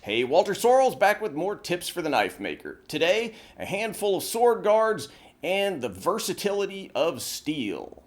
Hey, Walter Sorrells back with more tips for the knife maker. Today, a handful of sword guards and the versatility of steel.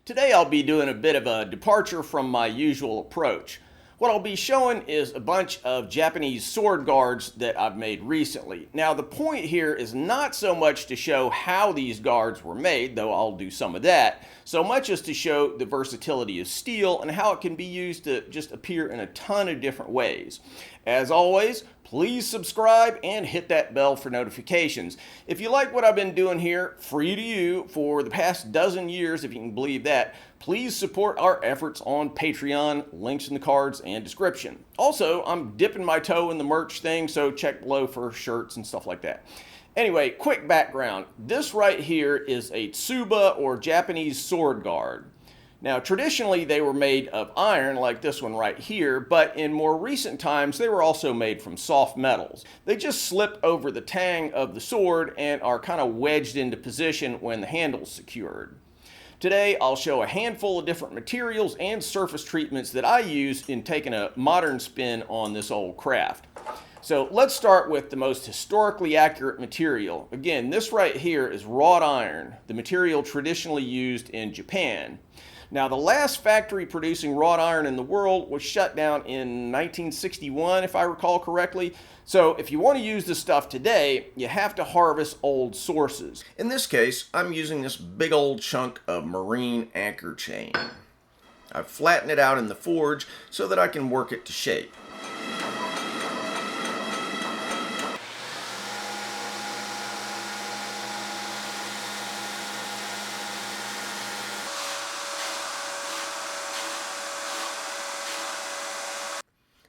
Today I'll be doing a bit of a departure from my usual approach. What I'll be showing is a bunch of Japanese sword guards that I've made recently. Now the point here is not so much to show how these guards were made, though I'll do some of that, so much as to show the versatility of steel and how it can be used to just appear in a ton of different ways. As always, please subscribe and hit that bell for notifications. If you like what I've been doing here, free to you, for the past dozen years, if you can believe that, please support our efforts on Patreon, links in the cards and description. Also, I'm dipping my toe in the merch thing, so check below for shirts and stuff like that. Anyway, quick background. This right here is a tsuba, or Japanese sword guard. Now, traditionally, they were made of iron, like this one right here, but in more recent times, they were also made from soft metals. They just slip over the tang of the sword and are kind of wedged into position when the handle's secured. Today, I'll show a handful of different materials and surface treatments that I use in taking a modern spin on this old craft. So let's start with the most historically accurate material. Again, this right here is wrought iron, the material traditionally used in Japan. Now, the last factory producing wrought iron in the world was shut down in 1961, if I recall correctly. So if you want to use this stuff today, you have to harvest old sources. In this case, I'm using this big old chunk of marine anchor chain. I've flattened it out in the forge so that I can work it to shape.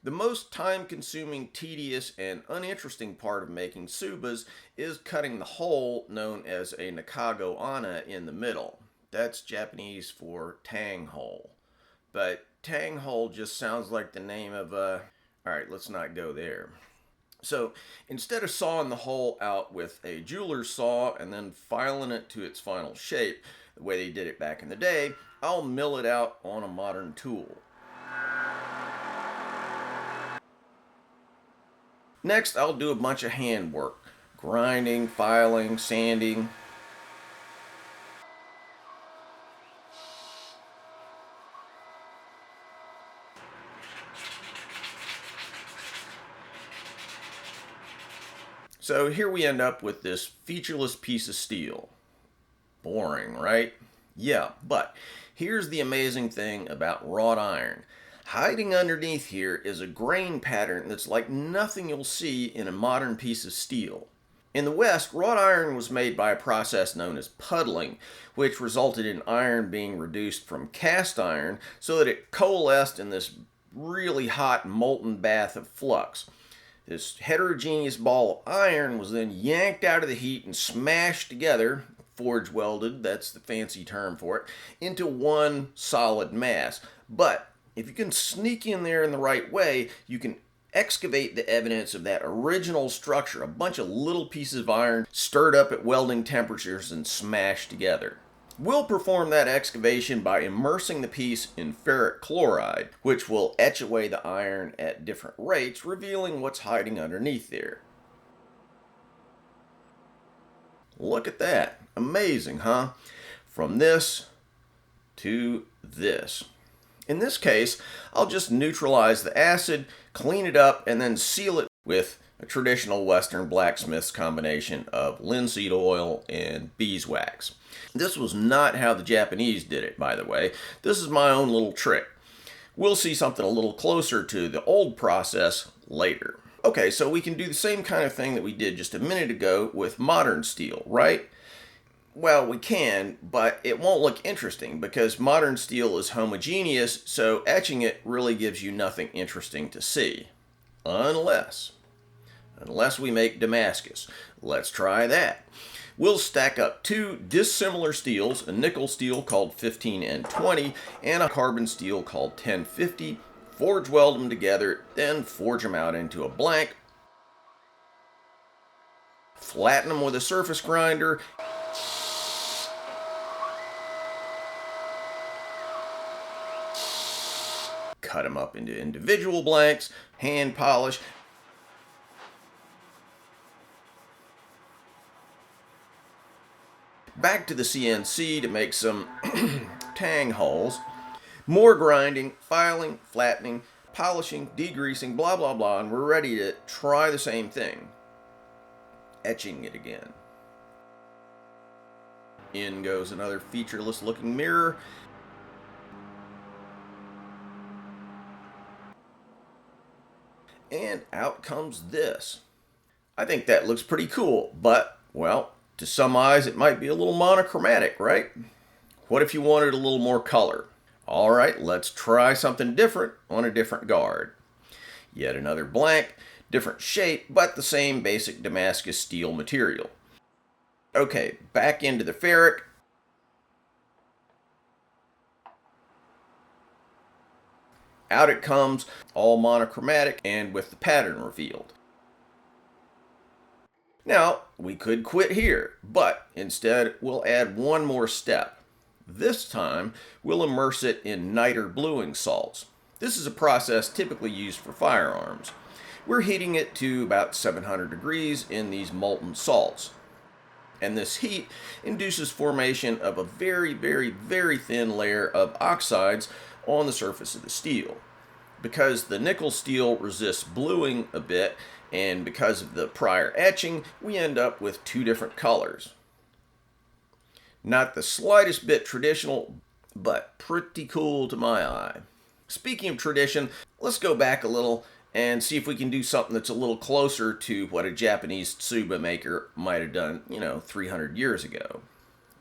The most time-consuming, tedious, and uninteresting part of making tsubas is cutting the hole known as a nakago ana in the middle. That's Japanese for tang hole. But tang hole just sounds like the name of a... Alright, let's not go there. So instead of sawing the hole out with a jeweler's saw and then filing it to its final shape, the way they did it back in the day, I'll mill it out on a modern tool. Next, I'll do a bunch of handwork, grinding, filing, sanding. So here we end up with this featureless piece of steel. Boring, right? Yeah, but here's the amazing thing about wrought iron. Hiding underneath here is a grain pattern that's like nothing you'll see in a modern piece of steel. In the West, wrought iron was made by a process known as puddling, which resulted in iron being reduced from cast iron so that it coalesced in this really hot molten bath of flux. This heterogeneous ball of iron was then yanked out of the heat and smashed together, forge welded, that's the fancy term for it, into one solid mass. But if you can sneak in there in the right way, you can excavate the evidence of that original structure, a bunch of little pieces of iron stirred up at welding temperatures and smashed together. We'll perform that excavation by immersing the piece in ferric chloride, which will etch away the iron at different rates, revealing what's hiding underneath there. Look at that. Amazing, huh? From this to this. In this case, I'll just neutralize the acid, clean it up, and then seal it with a traditional Western blacksmith's combination of linseed oil and beeswax. This was not how the Japanese did it, by the way. This is my own little trick. We'll see something a little closer to the old process later. Okay, so we can do the same kind of thing that we did just a minute ago with modern steel, right? Well, we can, but it won't look interesting because modern steel is homogeneous, so etching it really gives you nothing interesting to see. Unless we make Damascus. Let's try that. We'll stack up two dissimilar steels, a nickel steel called 15N20 and a carbon steel called 1050, forge weld them together, then forge them out into a blank, flatten them with a surface grinder, cut them up into individual blanks, hand polish. Back to the CNC to make some tang holes. More grinding, filing, flattening, polishing, degreasing, blah, blah, blah, and we're ready to try the same thing. Etching it again. In goes another featureless looking mirror. And out comes this. I think that looks pretty cool, but, well, to some eyes it might be a little monochromatic, right? What if you wanted a little more color? All right, let's try something different on a different guard. Yet another blank, different shape, but the same basic Damascus steel material. Okay, back into the ferric. Out it comes, all monochromatic and with the pattern revealed. Now, we could quit here, but instead we'll add one more step. This time, we'll immerse it in nitre bluing salts. This is a process typically used for firearms. We're heating it to about 700 degrees in these molten salts. And this heat induces formation of a very, very, very thin layer of oxides on the surface of the steel. Because the nickel steel resists bluing a bit, and because of the prior etching, we end up with two different colors. Not the slightest bit traditional, but pretty cool to my eye. Speaking of tradition, let's go back a little and see if we can do something that's a little closer to what a Japanese tsuba maker might have done, 300 years ago.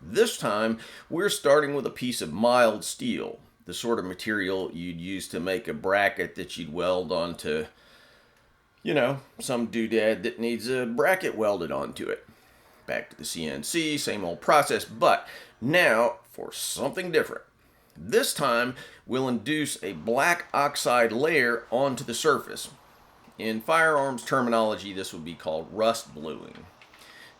This time, we're starting with a piece of mild steel, the sort of material you'd use to make a bracket that you'd weld onto, some doodad that needs a bracket welded onto it. Back to the CNC, same old process, but now for something different. This time, we'll induce a black oxide layer onto the surface. In firearms terminology, this would be called rust bluing.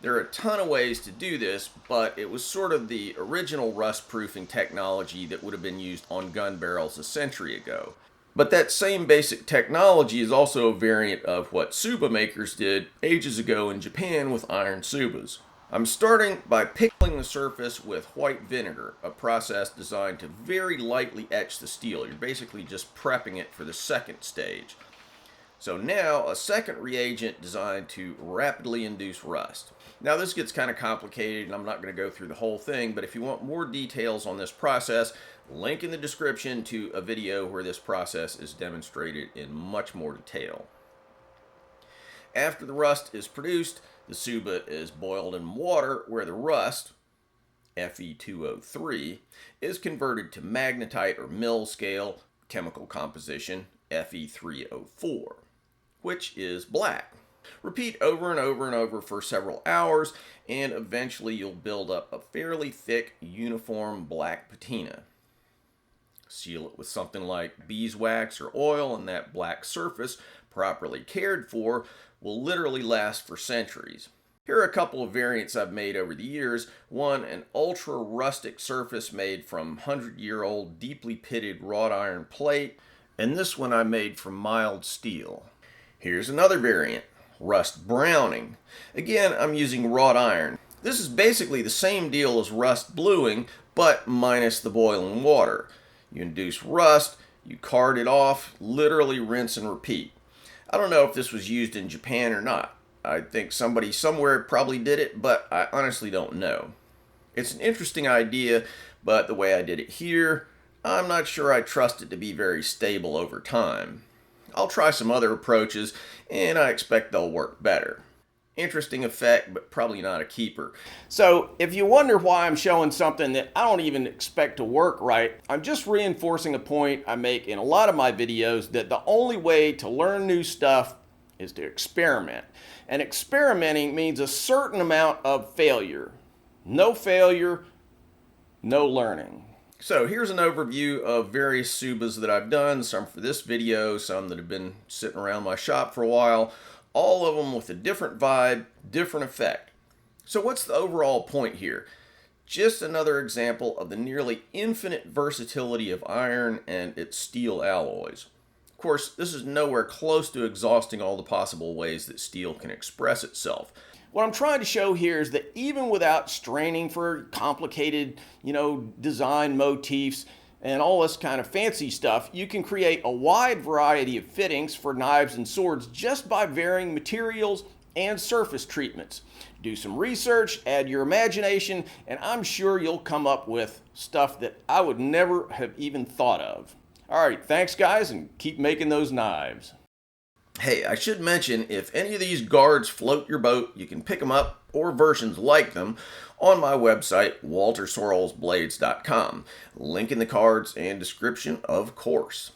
There are a ton of ways to do this, but it was sort of the original rust proofing technology that would have been used on gun barrels a century ago. But that same basic technology is also a variant of what tsuba makers did ages ago in Japan with iron tsubas. I'm starting by pickling the surface with white vinegar, a process designed to very lightly etch the steel. You're basically just prepping it for the second stage. So now a second reagent designed to rapidly induce rust. Now this gets kind of complicated and I'm not going to go through the whole thing, but if you want more details on this process, link in the description to a video where this process is demonstrated in much more detail. After the rust is produced, the tsuba is boiled in water where the rust, Fe2O3, is converted to magnetite or mill scale chemical composition, Fe3O4, which is black. Repeat over and over and over for several hours, and eventually you'll build up a fairly thick, uniform black patina. Seal it with something like beeswax or oil, and that black surface, properly cared for, will literally last for centuries. Here are a couple of variants I've made over the years. One, an ultra rustic surface made from 100-year-old deeply pitted wrought iron plate, and this one I made from mild steel. Here's another variant, rust browning. Again, I'm using wrought iron. This is basically the same deal as rust bluing, but minus the boiling water. You induce rust, you card it off, literally rinse and repeat. I don't know if this was used in Japan or not. I think somebody somewhere probably did it, but I honestly don't know. It's an interesting idea, but the way I did it here, I'm not sure I trust it to be very stable over time. I'll try some other approaches, and I expect they'll work better. Interesting effect, but probably not a keeper. So if you wonder why I'm showing something that I don't even expect to work right, I'm just reinforcing a point I make in a lot of my videos that the only way to learn new stuff is to experiment. And experimenting means a certain amount of failure. No failure, no learning. So here's an overview of various tsubas that I've done, some for this video, some that have been sitting around my shop for a while. All of them with a different vibe, different effect. So what's the overall point here? Just another example of the nearly infinite versatility of iron and its steel alloys. Of course, this is nowhere close to exhausting all the possible ways that steel can express itself. What I'm trying to show here is that even without straining for complicated, design motifs and all this kind of fancy stuff, you can create a wide variety of fittings for knives and swords just by varying materials and surface treatments. Do some research, add your imagination, and I'm sure you'll come up with stuff that I would never have even thought of. All right, thanks guys, and keep making those knives. Hey, I should mention, if any of these guards float your boat, you can pick them up, or versions like them, on my website, waltersorrellsblades.com. Link in the cards and description, of course.